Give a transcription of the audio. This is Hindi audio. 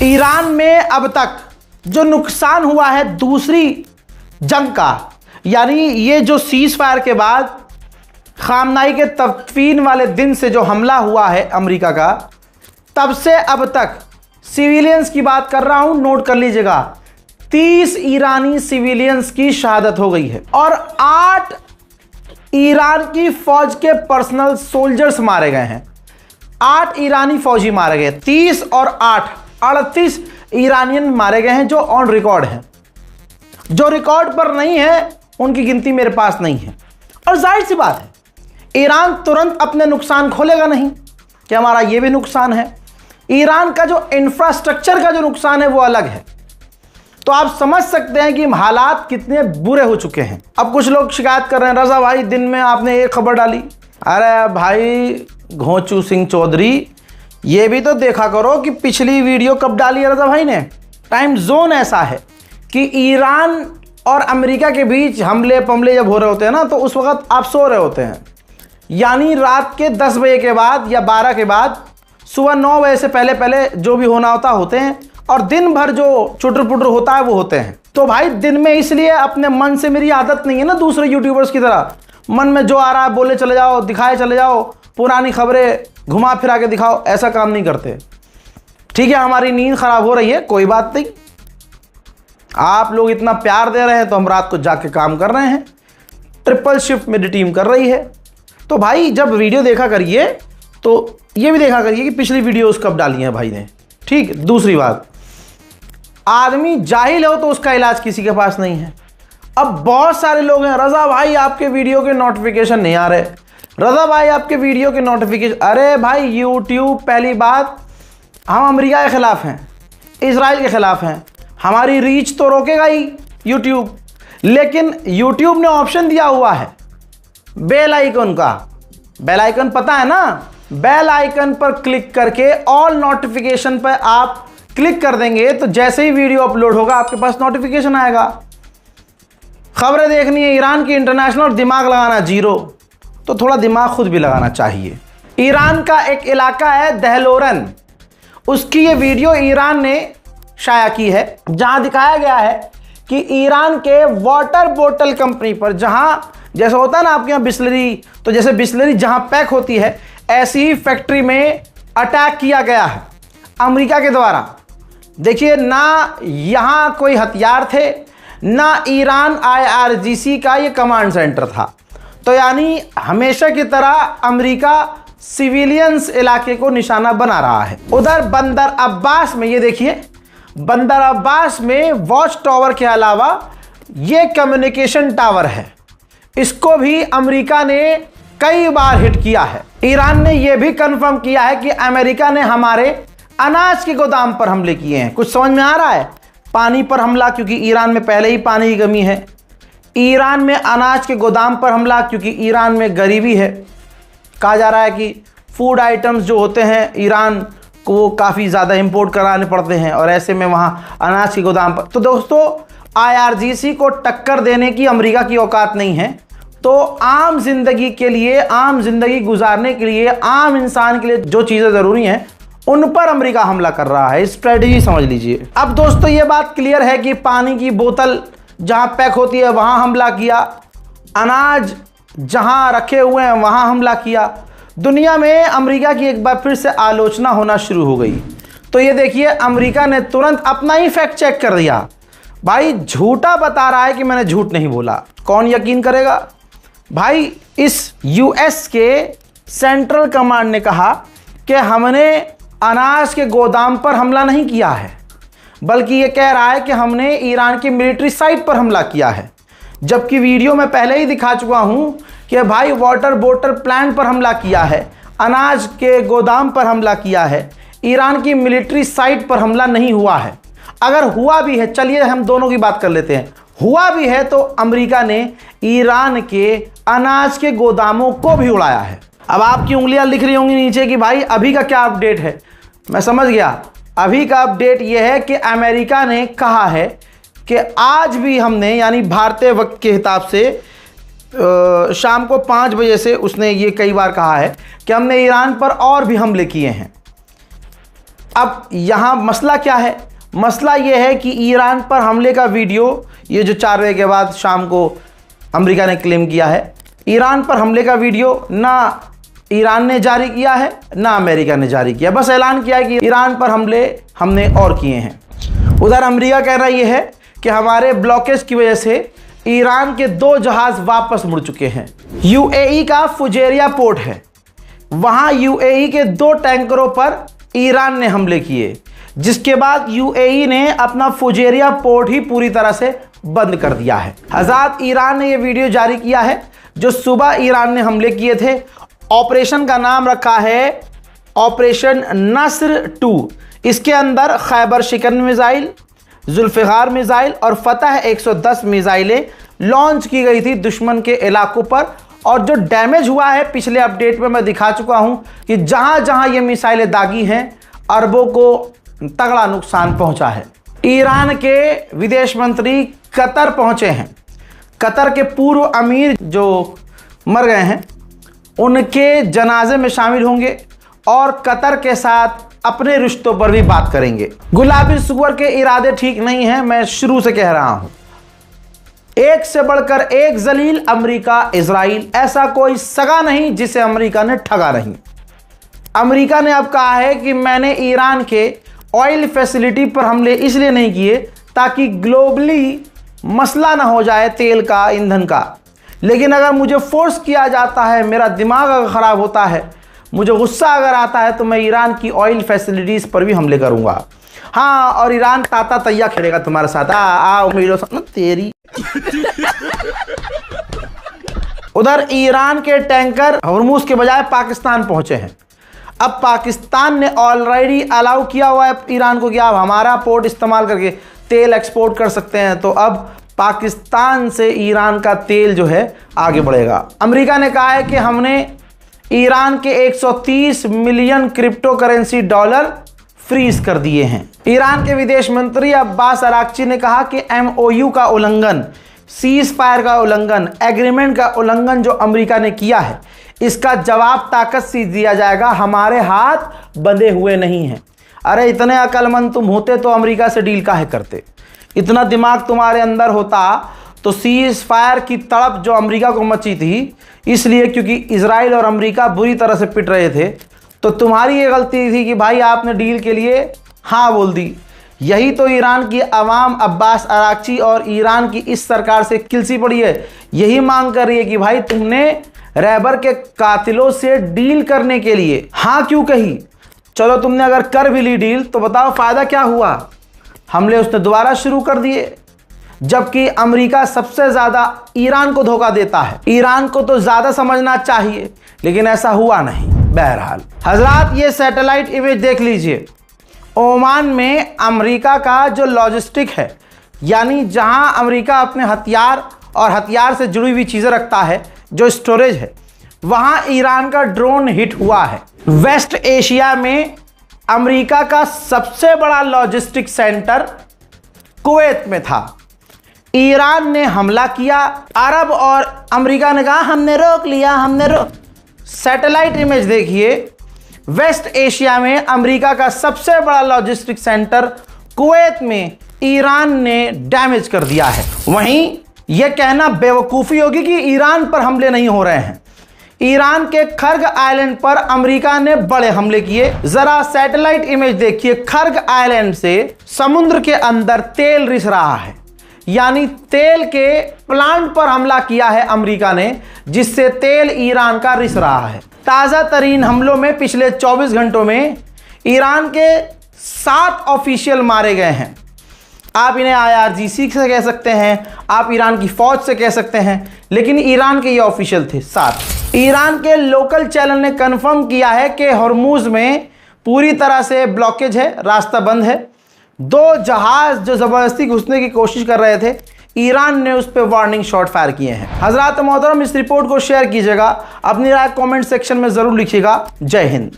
ईरान में अब तक जो नुकसान हुआ है दूसरी जंग का, यानी ये जो सीज फायर के बाद खामनाई के तदफीन वाले दिन से जो हमला हुआ है अमेरिका का, तब से अब तक सिविलियंस की बात कर रहा हूं, नोट कर लीजिएगा, 30 ईरानी सिविलियंस की शहादत हो गई है और 8 ईरान की फौज के पर्सनल सोल्जर्स मारे गए हैं। 8 ईरानी फौजी मारे गए, 30 और 8 38 ईरानियन मारे गए हैं जो ऑन रिकॉर्ड हैं। जो रिकॉर्ड पर नहीं है उनकी गिनती मेरे पास नहीं है। और जाहिर सी बात है, ईरान तुरंत अपने नुकसान खोलेगा नहीं कि हमारा ये भी नुकसान है। ईरान का जो इंफ्रास्ट्रक्चर का जो नुकसान है वो अलग है। तो आप समझ सकते हैं कि हालात कितने बुरे हो चुके हैं। अब कुछ लोग शिकायत कर रहे हैं, रजा भाई दिन में आपने एक खबर डाली। अरे भाई घोंचू सिंह चौधरी, ये भी तो देखा करो कि पिछली वीडियो कब डाली है रजा भाई ने। टाइम जोन ऐसा है कि ईरान और अमेरिका के बीच हमले पमले जब हो रहे होते हैं ना, तो उस वक्त आप सो रहे होते हैं, यानी रात के 10 बजे के बाद या 12 के बाद, सुबह 9 बजे से पहले पहले जो भी होना होता होते हैं, और दिन भर जो चुटर पुटर होता है वो होते हैं। तो भाई दिन में इसलिए अपने मन से, मेरी आदत नहीं है ना दूसरे यूट्यूबर्स की तरह मन में जो आ रहा है बोले चले जाओ, दिखाए चले जाओ, पुरानी खबरें घुमा फिरा के दिखाओ, ऐसा काम नहीं करते। ठीक है, हमारी नींद खराब हो रही है, कोई बात नहीं, आप लोग इतना प्यार दे रहे हैं तो हम रात को जाके काम कर रहे हैं, ट्रिपल शिफ्ट मेरी टीम कर रही है। तो भाई जब वीडियो देखा करिए तो ये भी देखा करिए कि पिछली वीडियोस कब डाली हैं भाई ने। ठीक, दूसरी बात, आदमी जाहिल हो तो उसका इलाज किसी के पास नहीं है। अब बहुत सारे लोग हैं, रजा भाई आपके वीडियो के नोटिफिकेशन नहीं आ रहे, रजा भाई आपके वीडियो के नोटिफिकेशन। अरे भाई यूट्यूब, पहली बात हम अमेरिका के खिलाफ हैं, इजराइल के खिलाफ हैं, हमारी रीच तो रोकेगा ही यूट्यूब, लेकिन यूट्यूब ने ऑप्शन दिया हुआ है बेल आइकन का। बेल आइकन पता है ना, बेल आइकन पर क्लिक करके ऑल नोटिफिकेशन पर आप क्लिक कर देंगे तो जैसे ही वीडियो अपलोड होगा आपके पास नोटिफिकेशन आएगा। खबरें देखनी है ईरान की इंटरनेशनल, दिमाग लगाना जीरो, तो थोड़ा दिमाग खुद भी लगाना चाहिए। ईरान का एक इलाका है दहलोरन, उसकी ये वीडियो ईरान ने शाया की है, जहां दिखाया गया है कि ईरान के वाटर बोतल कंपनी पर, जहां जैसे होता है ना आपके यहाँ बिस्लरी, तो जैसे बिस्लरी जहां पैक होती है ऐसी ही फैक्ट्री में अटैक किया गया है अमेरिका के द्वारा। देखिए, ना यहां कोई हथियार थे, ना ईरान IRGC का ये कमांड सेंटर था। तो यानी हमेशा की तरह अमेरिका सिविलियंस इलाके को निशाना बना रहा है। उधर बंदर अब्बास में, ये देखिए बंदर अब्बास में वॉच टावर के अलावा ये कम्युनिकेशन टावर है, इसको भी अमेरिका ने कई बार हिट किया है। ईरान ने यह भी कंफर्म किया है कि अमेरिका ने हमारे अनाज के गोदाम पर हमले किए हैं। कुछ समझ में आ रहा है? पानी पर हमला, क्योंकि ईरान में पहले ही पानी की कमी है। ईरान में अनाज के गोदाम पर हमला, क्योंकि ईरान में गरीबी है। कहा जा रहा है कि फूड आइटम्स जो होते हैं ईरान को काफ़ी ज़्यादा इंपोर्ट कराने पड़ते हैं, और ऐसे में वहाँ अनाज के गोदाम पर। तो दोस्तों, IRGC को टक्कर देने की अमेरिका की औकात नहीं है। तो आम जिंदगी के लिए, आम जिंदगी गुजारने के लिए, आम इंसान के लिए जो चीज़ें ज़रूरी हैं उन पर अमेरिका हमला कर रहा है। स्ट्रेटजी समझ लीजिए। अब दोस्तों ये बात क्लियर है कि पानी की बोतल जहां पैक होती है वहां हमला किया, अनाज जहां रखे हुए हैं वहां हमला किया। दुनिया में अमेरिका की एक बार फिर से आलोचना होना शुरू हो गई। तो ये देखिए, अमेरिका ने तुरंत अपना ही फैक्ट चेक कर दिया। भाई झूठा बता रहा है कि मैंने झूठ नहीं बोला, कौन यकीन करेगा? भाई इस US के सेंट्रल कमांड ने कहा कि हमने अनाज के गोदाम पर हमला नहीं किया है, बल्कि ये कह रहा है कि हमने ईरान की मिलिट्री साइट पर हमला किया है। जबकि वीडियो में पहले ही दिखा चुका हूं कि भाई वाटर बोतल प्लांट पर हमला किया है, अनाज के गोदाम पर हमला किया है, ईरान की मिलिट्री साइट पर हमला नहीं हुआ है। अगर हुआ भी है, चलिए हम दोनों की बात कर लेते हैं, हुआ भी है तो अमेरिका ने ईरान के अनाज के गोदामों को भी उड़ाया है। अब आपकी उंगलियां लिख रही होंगी नीचे कि भाई अभी का क्या अपडेट है। मैं समझ गया, अभी का अपडेट यह है कि अमेरिका ने कहा है कि आज भी हमने, यानी भारतीय वक्त के हिसाब से शाम को 5 बजे से उसने ये कई बार कहा है कि हमने ईरान पर और भी हमले किए हैं। अब यहाँ मसला क्या है? मसला ये है कि ईरान पर हमले का वीडियो, ये जो 4 बजे के बाद शाम को अमेरिका ने क्लेम किया है, ईरान पर हमले का वीडियो ना ईरान ने जारी किया है ना अमेरिका ने जारी किया, बस ऐलान किया है कि ईरान पर हमले हमने और किए हैं। उधर अमेरिका कह रहा ये है कि हमारे ब्लॉकेज की वजह से ईरान के 2 जहाज वापस मुड़ चुके हैं। यूएई का फुजेरिया पोर्ट है, वहां यूएई के 2 टैंकरों पर ईरान ने हमले किए, जिसके बाद यूएई ने अपना फुजेरिया पोर्ट ही पूरी तरह से बंद कर दिया है। हज़ात ईरान ने यह वीडियो जारी किया है जो सुबह ईरान ने हमले किए थे। ऑपरेशन का नाम रखा है ऑपरेशन नस्र 2। इसके अंदर खैबर शिकन मिसाइल, जुल्फ़िकार मिसाइल और फतह 110 मिसाइलें लॉन्च की गई थी दुश्मन के इलाकों पर। और जो डैमेज हुआ है पिछले अपडेट में मैं दिखा चुका हूं कि जहां जहां ये मिसाइलें दागी हैं अरबों को तगड़ा नुकसान पहुंचा है। ईरान के विदेश मंत्री कतर पहुंचे हैं। कतर के पूर्व अमीर जो मर गए हैं उनके जनाजे में शामिल होंगे और कतर के साथ अपने रिश्तों पर भी बात करेंगे। गुलाबी सुअर के इरादे ठीक नहीं हैं, मैं शुरू से कह रहा हूं। एक से बढ़कर एक जलील अमेरिका, इजराइल, ऐसा कोई सगा नहीं जिसे अमेरिका ने ठगा नहीं। अमेरिका ने अब कहा है कि मैंने ईरान के ऑयल फैसिलिटी पर हमले इसलिए नहीं किए ताकि ग्लोबली मसला ना हो जाए तेल का, ईंधन का। लेकिन अगर मुझे फोर्स किया जाता है, मेरा दिमाग अगर ख़राब होता है, मुझे गुस्सा अगर आता है, तो मैं ईरान की ऑयल फैसिलिटीज़ पर भी हमले करूंगा। हाँ, और ईरान ताता तैया खेलेगा तुम्हारे साथ। आओ मेरे साथ तेरी। उधर ईरान के टैंकर हॉर्मुज़ के बजाय पाकिस्तान पहुंचे हैं। अब पाकिस्तान ने ऑलरेडी अलाउ किया हुआ है ईरान को कि आप हमारा पोर्ट इस्तेमाल करके तेल एक्सपोर्ट कर सकते हैं। तो अब पाकिस्तान से ईरान का तेल जो है आगे बढ़ेगा। अमेरिका ने कहा है कि हमने ईरान के 130 million crypto currency dollar freeze कर दिए हैं। ईरान के विदेश मंत्री अब्बास अराक्ची ने कहा कि एमओयू का उल्लंघन, सीज फायर का उल्लंघन, एग्रीमेंट का उल्लंघन जो अमेरिका ने किया है, इसका जवाब ताकत से दिया जाएगा। हमारे हाथ बंधे हुए नहीं हैं। अरे इतने अक्लमंद तुम होते तो अमेरिका से डील काहे करते? इतना दिमाग तुम्हारे अंदर होता तो सीज फायर की तड़प जो अमेरिका को मची थी, इसलिए क्योंकि इजराइल और अमेरिका बुरी तरह से पिट रहे थे, तो तुम्हारी ये गलती थी कि भाई आपने डील के लिए हाँ बोल दी। यही तो ईरान की आवाम अब्बास अराक्ची और ईरान की इस सरकार से किलसी पड़ी है। यही मांग कर रही है कि भाई तुमने रहबर के कातिलों से डील करने के लिए हाँ क्यों कही? चलो तुमने अगर कर भी ली डील तो बताओ फ़ायदा क्या हुआ? हमले उसने दोबारा शुरू कर दिए, जबकि अमेरिका सबसे ज़्यादा ईरान को धोखा देता है। ईरान को तो ज़्यादा समझना चाहिए, लेकिन ऐसा हुआ नहीं। बहरहाल हजरात, ये सैटेलाइट इमेज देख लीजिए। ओमान में अमेरिका का जो लॉजिस्टिक है, यानी जहां अमेरिका अपने हथियार और हथियार से जुड़ी हुई चीज़ें रखता है, जो स्टोरेज है, वहां ईरान का ड्रोन हिट हुआ है। वेस्ट एशिया में अमेरिका का सबसे बड़ा लॉजिस्टिक सेंटर कुवैत में था। ईरान ने हमला किया, अरब और अमेरिका ने कहा हमने रोक लिया, हमने रोक। सैटेलाइट इमेज देखिए, वेस्ट एशिया में अमेरिका का सबसे बड़ा लॉजिस्टिक सेंटर कुवैत में ईरान ने डैमेज कर दिया है। वहीं यह कहना बेवकूफ़ी होगी कि ईरान पर हमले नहीं हो रहे हैं। ईरान के खर्ग आइलैंड पर अमेरिका ने बड़े हमले किए। जरा सैटेलाइट इमेज देखिए, खर्ग आइलैंड से समुद्र के अंदर तेल रिस रहा है, यानी तेल के प्लांट पर हमला किया है अमेरिका ने, जिससे तेल ईरान का रिस रहा है। ताज़ा तरीन हमलों में पिछले 24 घंटों में ईरान के 7 ऑफिशियल मारे गए हैं। आप इन्हें IRGC से कह सकते हैं, आप ईरान की फौज से कह सकते हैं, लेकिन ईरान के ये ऑफिशियल थे 7। ईरान के लोकल चैनल ने कंफर्म किया है कि हॉर्मुज़ में पूरी तरह से ब्लॉकेज है, रास्ता बंद है। 2 जहाज जो ज़बरदस्ती घुसने की कोशिश कर रहे थे, ईरान ने उस पर वार्निंग शॉट फायर किए हैं। हजरात मोहतरम, इस रिपोर्ट को शेयर कीजिएगा, अपनी राय कमेंट सेक्शन में ज़रूर लिखिएगा। जय हिंद।